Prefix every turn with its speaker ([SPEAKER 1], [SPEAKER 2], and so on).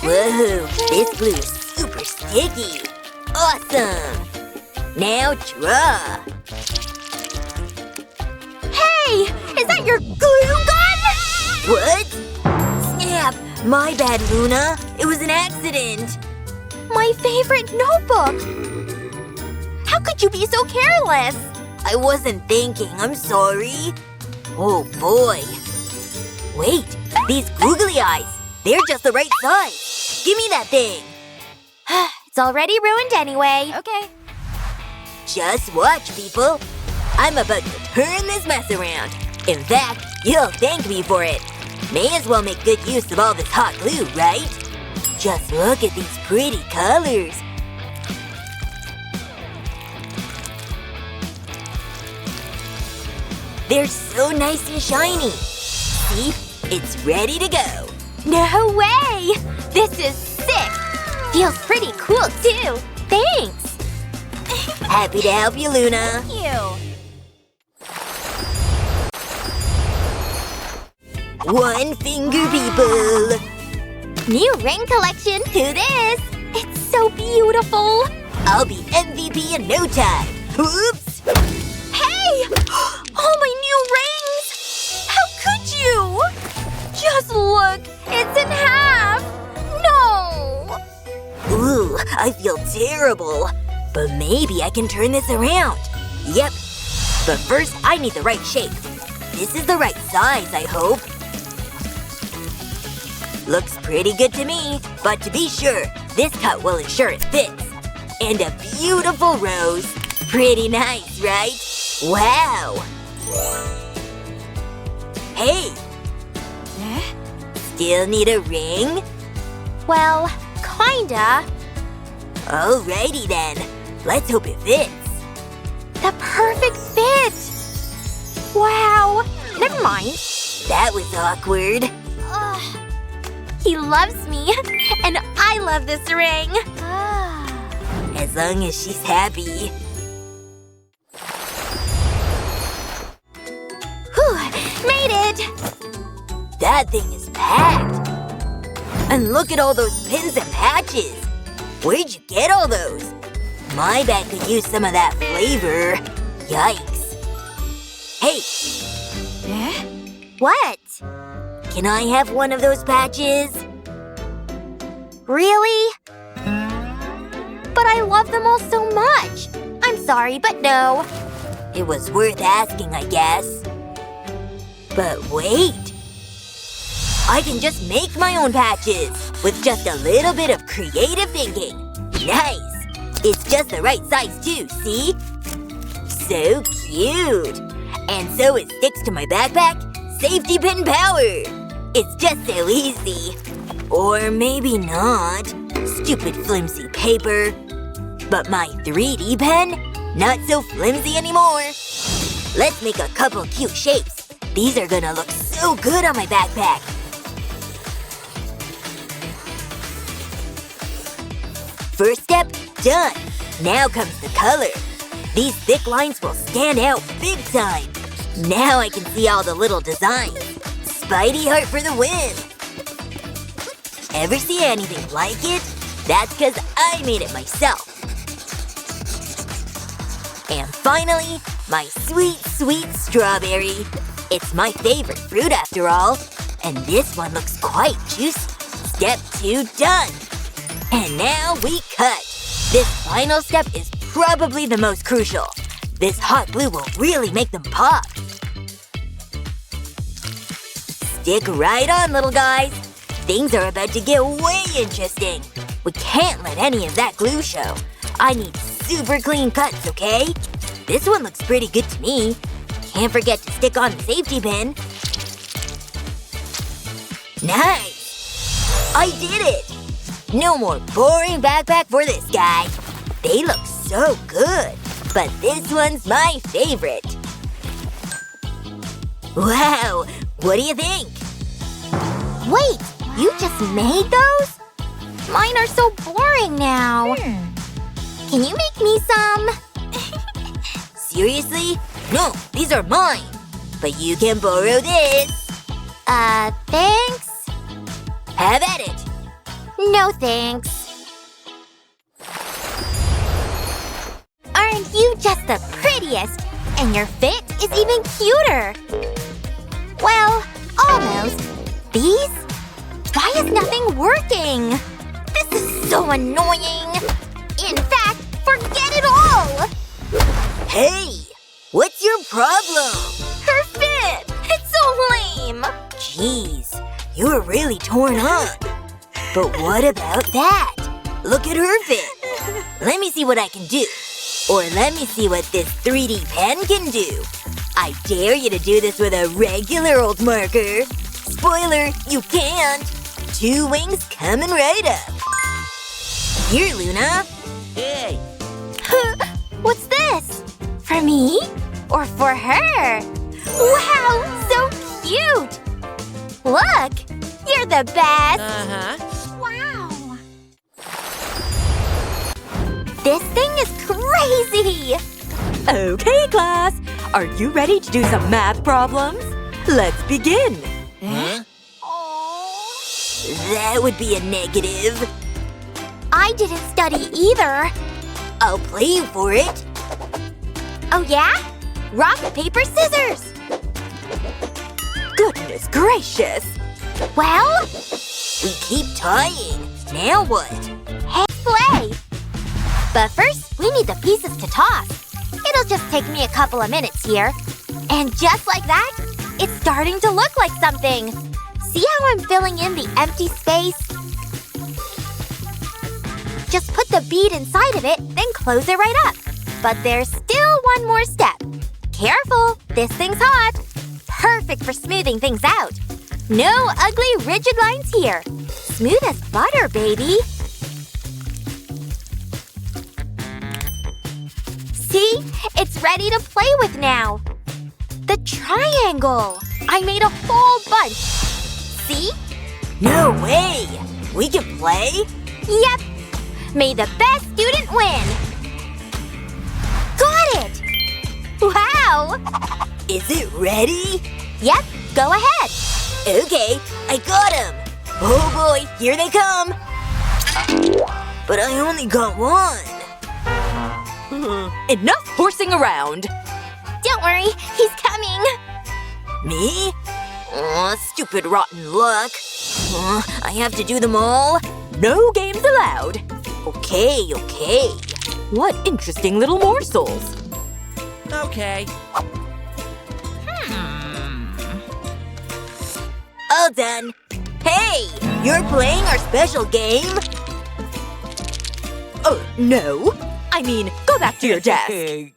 [SPEAKER 1] Whoa, this glue is super sticky. Awesome! Now draw.
[SPEAKER 2] Hey! Is that your glue gun?
[SPEAKER 1] What? Snap! My bad, Luna. It was an accident.
[SPEAKER 2] My favorite notebook! How could you be so careless?
[SPEAKER 1] I wasn't thinking. I'm sorry. Oh boy. Wait, these googly eyes. They're just the right size. Give me that thing.
[SPEAKER 2] It's already ruined anyway. Okay.
[SPEAKER 1] Just watch, people. I'm about to turn this mess around. In fact, you'll thank me for it. May as well make good use of all this hot glue, right? Just look at these pretty colors. They're so nice and shiny. See? It's ready to go.
[SPEAKER 2] No way! This is sick! Feels pretty cool, too. Thanks!
[SPEAKER 1] Happy to help you, Luna.
[SPEAKER 2] Thank you.
[SPEAKER 1] One finger, people.
[SPEAKER 2] New ring collection. Who this? It's so beautiful.
[SPEAKER 1] I'll be MVP in no time. Oops!
[SPEAKER 2] Hey! All my new rings! How could you? Just look! It's in half! No!
[SPEAKER 1] Ooh, I feel terrible. But maybe I can turn this around. Yep. But first, I need the right shape. This is the right size, I hope. Looks pretty good to me. But to be sure, this cut will ensure it fits. And a beautiful rose. Pretty nice, right? Wow! Hey! Still need a ring?
[SPEAKER 2] Well, kinda.
[SPEAKER 1] Alrighty then. Let's hope it fits.
[SPEAKER 2] The perfect fit! Wow! Never mind.
[SPEAKER 1] That was awkward.
[SPEAKER 2] Ugh. He loves me, and I love this ring.
[SPEAKER 1] As long as she's happy.
[SPEAKER 2] Whew! Made it!
[SPEAKER 1] That thing is packed. And look at all those pins and patches. Where'd you get all those? My bag could use some of that flavor. Yikes. Hey,
[SPEAKER 2] What?
[SPEAKER 1] can I have one of those patches?
[SPEAKER 2] Really? But I love them all so much. I'm sorry, but no.
[SPEAKER 1] It was worth asking, I guess. But wait. I can just make my own patches with just a little bit of creative thinking. Nice. It's just the right size too, see? So cute. And so it sticks to my backpack. Safety pin power. It's just so easy. Or maybe not. Stupid flimsy paper. But my 3D pen? Not so flimsy anymore. Let's make a couple cute shapes. These are gonna look so good on my backpack. First step, done. Now comes the color. These thick lines will stand out big time. Now I can see all the little designs. Spidey heart for the win. Ever see anything like it? That's because I made it myself. And finally, my sweet, sweet strawberry. It's my favorite fruit after all. And this one looks quite juicy. Step 2 done. And now we cut. This final step is probably the most crucial. This hot glue will really make them pop. Stick right on, little guys. Things are about to get way interesting. We can't let any of that glue show. I need super clean cuts, okay? This one looks pretty good to me. Can't forget to stick on the safety pin. Nice! I did it! No more boring backpack for this guy. They look so good. But this one's my favorite. Wow! What do you think?
[SPEAKER 2] Wait, you just made those? Mine are so boring now. Can you make me some?
[SPEAKER 1] Seriously? No, these are mine. But you can borrow this.
[SPEAKER 2] Thanks?
[SPEAKER 1] Have at it.
[SPEAKER 2] No thanks. Aren't you just the prettiest? And your fit is even cuter. Well, almost. These? Why is nothing working? This is so annoying. In fact, forget it all!
[SPEAKER 1] Hey! What's your problem?
[SPEAKER 2] Her fit! It's so lame!
[SPEAKER 1] Jeez, you're really torn up. But what about that? Look at her fit. Let me see what I can do. Or let me see what this 3D pen can do. I dare you to do this with a regular old marker. Spoiler, you can't. 2 wings coming right up. Here, Luna. Hey.
[SPEAKER 2] What's this? For me? Or for her? Wow, so cute! Look! You're the best! Wow! This thing is crazy!
[SPEAKER 3] Okay, class. Are you ready to do some math problems? Let's begin.
[SPEAKER 1] Huh? That would be a negative.
[SPEAKER 2] I didn't study either.
[SPEAKER 1] I'll play you for it.
[SPEAKER 2] Oh yeah? Rock, paper, scissors!
[SPEAKER 3] Goodness gracious.
[SPEAKER 2] Well,
[SPEAKER 1] We keep tying. Now what?
[SPEAKER 2] let's play! But first, we need the pieces to toss. It'll just take me a couple of minutes here. And just like that, it's starting to look like something. See how I'm filling in the empty space? Just put the bead inside of it, then close it right up. But there's still one more step. Careful, this thing's hot. Perfect for smoothing things out. No ugly, rigid lines here. Smooth as butter, baby. See? It's ready to play with now. The triangle. I made a whole bunch. See?
[SPEAKER 1] No way! We can play?
[SPEAKER 2] Yep. May the best student win. Got it! Wow!
[SPEAKER 1] Is it ready?
[SPEAKER 2] Yep, go ahead.
[SPEAKER 1] Okay, I got him! Oh boy, here they come! But I only got one.
[SPEAKER 3] Enough horsing around.
[SPEAKER 2] Don't worry, he's coming.
[SPEAKER 1] Me? Aw, stupid rotten luck. I have to do them all?
[SPEAKER 3] No games allowed.
[SPEAKER 1] Okay.
[SPEAKER 3] What interesting little morsels.
[SPEAKER 4] Okay.
[SPEAKER 1] All done. Hey! You're playing our special game?
[SPEAKER 3] Oh, no. I mean, go back to your desk.